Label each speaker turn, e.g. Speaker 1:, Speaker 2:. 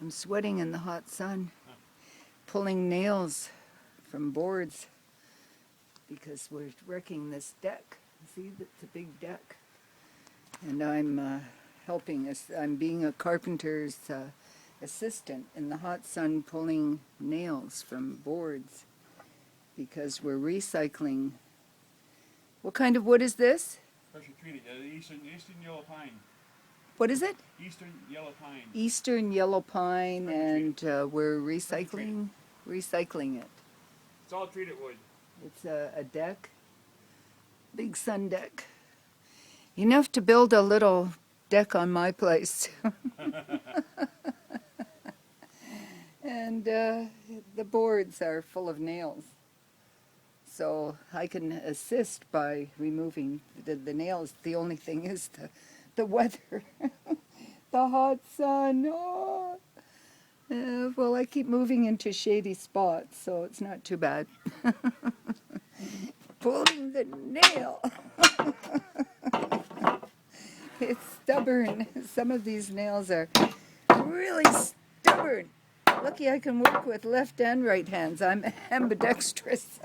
Speaker 1: I'm sweating in the hot sun, pulling nails from boards because we're wrecking this deck. See, it's a big deck. And I'm helping us. I'm being a carpenter's assistant in the hot sun, pulling nails from boards because we're recycling. What kind of wood is this?
Speaker 2: Pressure treated, eastern yellow pine.
Speaker 1: What is it?
Speaker 2: Eastern yellow pine.
Speaker 1: Eastern yellow pine, and we're recycling it.
Speaker 2: It's all treated wood.
Speaker 1: It's a deck, big sun deck. Enough to build a little deck on my place. And the boards are full of nails. So I can assist by removing the nails. The only thing is the weather, the hot sun. Oh. Well, I keep moving into shady spots, so it's not too bad. Pulling the nail. It's stubborn. Some of these nails are really stubborn. Lucky I can work with left and right hands. I'm ambidextrous.